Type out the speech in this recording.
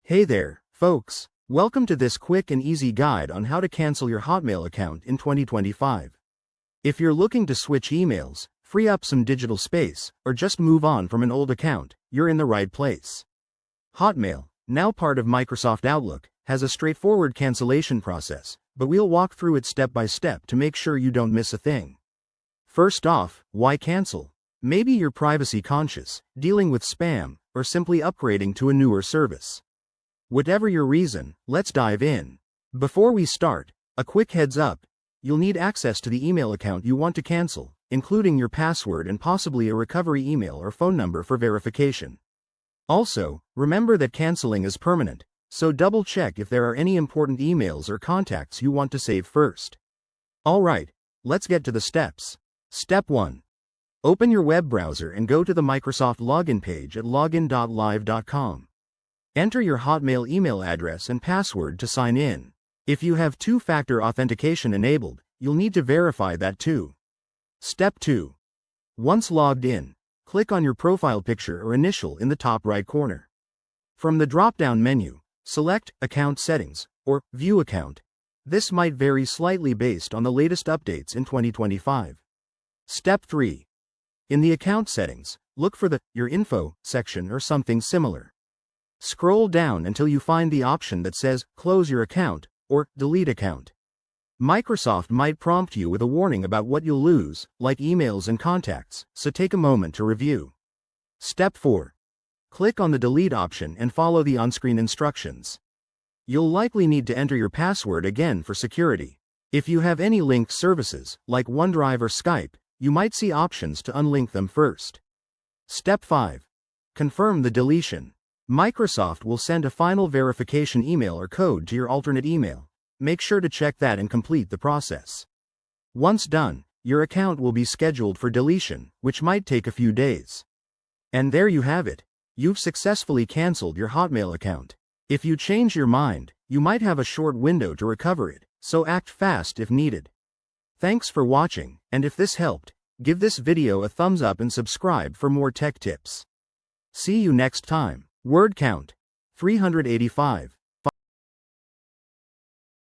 Hey there, folks. Welcome to this quick and easy guide on how to cancel your Hotmail account in 2025. If you're looking to switch emails, free up some digital space, or just move on from an old account, you're in the right place. Hotmail, now part of Microsoft Outlook, has a straightforward cancellation process, but we'll walk through it step by step to make sure you don't miss a thing. First off, why cancel? Maybe you're privacy conscious, dealing with spam, or simply upgrading to a newer service. Whatever your reason, let's dive in. Before we start, a quick heads up. You'll need access to the email account you want to cancel, including your password and possibly a recovery email or phone number for verification. Also, remember that canceling is permanent, so double check if there are any important emails or contacts you want to save first. Alright, let's get to the steps. Step 1. Open your web browser and go to the Microsoft login page at login.live.com. Enter your Hotmail email address and password to sign in. If you have two-factor authentication enabled, you'll need to verify that too. Step 2. Once logged in, click on your profile picture or initial in the top right corner. From the drop-down menu, select Account Settings or View Account. This might vary slightly based on the latest updates in 2025. Step 3. In the account settings, look for the Your Info section or something similar. Scroll down until you find the option that says Close Your Account or Delete Account. Microsoft might prompt you with a warning about what you'll lose, like emails and contacts, so take a moment to review. Step 4. Click on the Delete option and follow the on-screen instructions. You'll likely need to enter your password again for security. If you have any linked services, like OneDrive or Skype, you might see options to unlink them first. Step 5. Confirm the deletion. Microsoft will send a final verification email or code to your alternate email. Make sure to check that and complete the process. Once done, your account will be scheduled for deletion, which might take a few days. And there you have it. You've successfully canceled your Hotmail account. If you change your mind, you might have a short window to recover it, so act fast if needed. Thanks for watching, and if this helped, give this video a thumbs up and subscribe for more tech tips. See you next time. Word count 385.